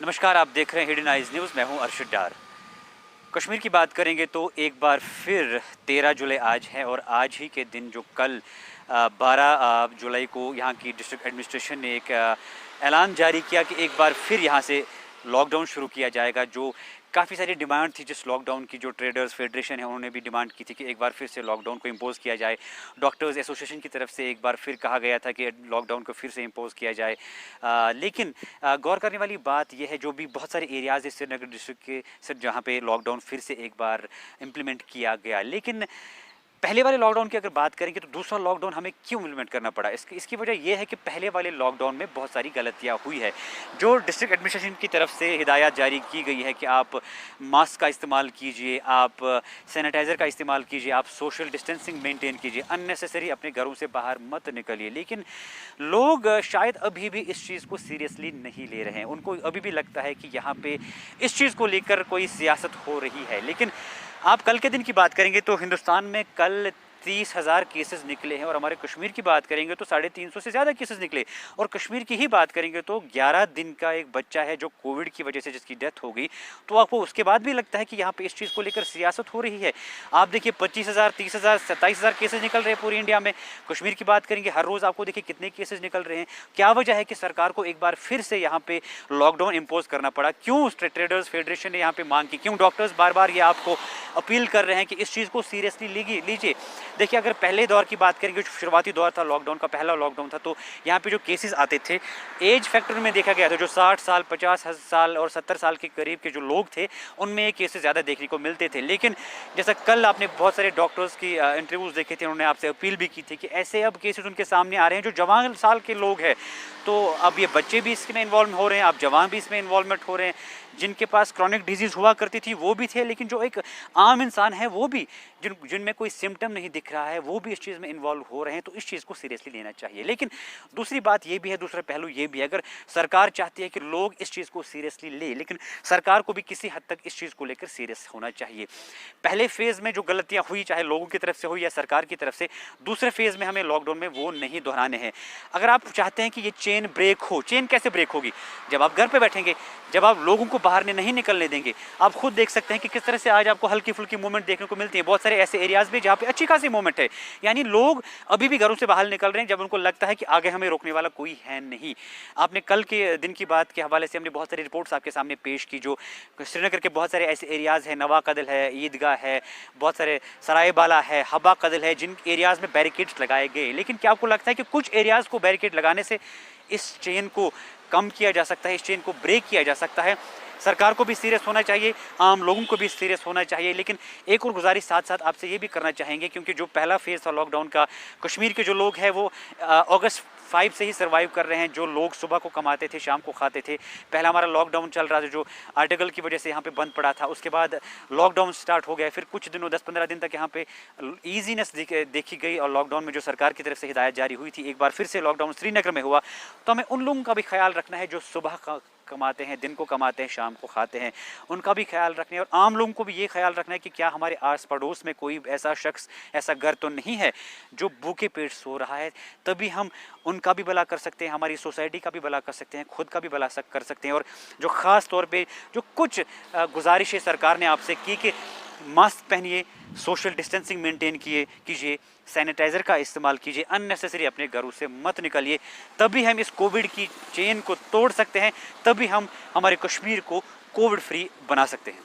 नमस्कार, आप देख रहे हैं हिडन आइज न्यूज़। मैं हूं अरशद डार। कश्मीर की बात करेंगे तो एक बार फिर 13 जुलाई आज है और आज ही के दिन जो कल 12 जुलाई को यहां की डिस्ट्रिक्ट एडमिनिस्ट्रेशन ने एक ऐलान जारी किया कि एक बार फिर यहां से लॉकडाउन शुरू किया जाएगा। जो काफ़ी सारी डिमांड थी जिस लॉकडाउन की, जो ट्रेडर्स फेडरेशन है उन्होंने भी डिमांड की थी कि एक बार फिर से लॉकडाउन को इम्पोज़ किया जाए। डॉक्टर्स एसोसिएशन की तरफ से एक बार फिर कहा गया था कि लॉकडाउन को फिर से इम्पोज़ किया जाए। लेकिन गौर करने वाली बात यह है, जो भी बहुत सारे एरियाज़ है श्रीनगर डिस्ट्रिक्ट के सर जहाँ पे लॉकडाउन फिर से एक बार इम्प्लीमेंट किया गया, लेकिन पहले वाले लॉकडाउन की अगर बात करेंगे तो दूसरा लॉकडाउन हमें क्यों इम्प्लीमेंट करना पड़ा। इसकी वजह यह है कि पहले वाले लॉकडाउन में बहुत सारी गलतियां हुई है। जो डिस्ट्रिक्ट एडमिनिस्ट्रेशन की तरफ से हिदायत जारी की गई है कि आप मास्क का इस्तेमाल कीजिए, आप सैनिटाइज़र का इस्तेमाल कीजिए, आप सोशल डिस्टेंसिंग मेंटेन कीजिए, अननेसेसरी अपने घरों से बाहर मत निकलिए, लेकिन लोग शायद अभी भी इस चीज़ को सीरियसली नहीं ले रहे हैं। उनको अभी भी लगता है कि यहाँ पे इस चीज़ को लेकर कोई सियासत हो रही है। लेकिन आप कल के दिन की बात करेंगे तो हिंदुस्तान में कल 30,000 केसेस निकले हैं और हमारे कश्मीर की बात करेंगे तो 350 से ज़्यादा केसेस निकले। और कश्मीर की ही बात करेंगे तो 11 दिन का एक बच्चा है जो कोविड की वजह से जिसकी डेथ हो गई। तो आपको उसके बाद भी लगता है कि यहाँ पे इस चीज़ को लेकर सियासत हो रही है। आप देखिए 25,000, 30,000, 27,000 केसेस निकल रहे हैं पूरी इंडिया में। कश्मीर की बात करेंगे, हर रोज़ आपको देखिए कितने केसेस निकल रहे हैं। क्या वजह है कि सरकार को एक बार फिर से यहाँ पे लॉकडाउन इम्पोज करना पड़ा? क्यों ट्रेडर्स फेडरेशन ने यहाँ पे मांग की? क्यों डॉक्टर्स बार बार ये आपको अपील कर रहे हैं कि इस चीज़ को सीरियसली लीजिए? देखिए, अगर पहले दौर की बात करेंगे, जो शुरुआती दौर था लॉकडाउन का, पहला लॉकडाउन था, तो यहाँ पे जो केसेस आते थे एज फैक्टर में देखा गया था, जो 60 साल, 50 साल और 70 साल के करीब के जो लोग थे उनमें ये केसेस ज़्यादा देखने को मिलते थे। लेकिन जैसा कल आपने बहुत सारे डॉक्टर्स की इंटरव्यूज़ देखे थे, उन्होंने आपसे अपील भी की थी कि ऐसे अब केसेस उनके सामने आ रहे हैं जो जवान साल के लोग हैं। तो अब ये बच्चे भी इसमें इन्वॉल्व हो रहे हैं, अब जवान भी इसमें इन्वॉल्वमेंट हो रहे हैं। जिनके पास क्रॉनिक डिजीज़ हुआ करती थी वो भी थे, लेकिन जो एक आम इंसान है वो भी, जिनमें कोई सिम्टम नहीं दिख रहा है, वो भी इस चीज़ में इन्वॉल्व हो रहे हैं। तो इस चीज़ को सीरियसली लेना चाहिए। लेकिन दूसरी बात ये भी है, दूसरा पहलू ये भी है, अगर सरकार चाहती है कि लोग इस चीज़ को सीरियसली ले, लेकिन सरकार को भी किसी हद तक इस चीज़ को लेकर सीरियस होना चाहिए। पहले फेज़ में जो गलतियाँ हुई, चाहे लोगों की तरफ से हुई या सरकार की तरफ से, दूसरे फेज़ में हमें लॉकडाउन में वो नहीं दोहराने हैं। अगर आप चाहते हैं कि ये चेन ब्रेक हो, चेन कैसे ब्रेक होगी? जब आप घर पे बैठेंगे, जब आप लोगों को बाहर नहीं निकलने देंगे। आप खुद देख सकते हैं कि किस तरह से आज आपको हल्की फुल्की मूवमेंट देखने को मिलती है। बहुत सारे ऐसे एरियाज़ भी जहाँ पे अच्छी खासी मूवमेंट है, यानी लोग अभी भी घरों से बाहर निकल रहे हैं जब उनको लगता है कि आगे हमें रोकने वाला कोई है नहीं। आपने कल के दिन की बात के हवाले से हमने बहुत सारी रिपोर्ट्स आपके सामने पेश की। जो श्रीनगर के बहुत सारे ऐसे एरियाज़ हैं, नवा कदल है, ईदगाह है, बहुत सारे सरायबाला है, हबा कदल है, जिन एरियाज़ में बैरिकेड्स लगाए गए। लेकिन क्या आपको लगता है कि कुछ एरियाज़ को बैरिकेड लगाने से इस चेन को कम किया जा सकता है, इस चेन को ब्रेक किया जा सकता है? सरकार को भी सीरियस होना चाहिए, आम लोगों को भी सीरियस होना चाहिए। लेकिन एक और गुजारिश साथ साथ आपसे ये भी करना चाहेंगे, क्योंकि जो पहला फेज़ था लॉकडाउन का, कश्मीर के जो लोग हैं वो अगस्त 5 से ही सर्वाइव कर रहे हैं। जो लोग सुबह को कमाते थे, शाम को खाते थे। पहला हमारा लॉकडाउन चल रहा था जो आर्टिकल की वजह से यहाँ पे बंद पड़ा था, उसके बाद लॉकडाउन स्टार्ट हो गया। फिर कुछ दिनों 10-15 दिन तक यहाँ पे ईजीनेस देखी गई और लॉकडाउन में जो सरकार की तरफ से हिदायत जारी हुई थी, एक बार फिर से लॉकडाउन श्रीनगर में हुआ। तो हमें उन लोगों का भी ख्याल रखना है जो सुबह कमाते हैं, दिन को कमाते हैं, शाम को खाते हैं, उनका भी ख्याल रखना है। और आम लोगों को भी ये ख्याल रखना है कि क्या हमारे आस पड़ोस में कोई ऐसा शख्स, ऐसा घर तो नहीं है जो भूखे पेट सो रहा है। तभी हम उनका भी भला कर सकते हैं, हमारी सोसाइटी का भी भला कर सकते हैं, खुद का भी भला कर सकते हैं। और जो ख़ास तौर पे जो कुछ गुजारिशें सरकार ने आपसे की कि मास्क पहनिए, सोशल डिस्टेंसिंग मेंटेन कीजिए, सैनिटाइज़र का इस्तेमाल कीजिए, अननेसेसरी अपने घरों से मत निकलिए, तभी हम इस कोविड की चेन को तोड़ सकते हैं, तभी हम हमारे कश्मीर को कोविड फ्री बना सकते हैं।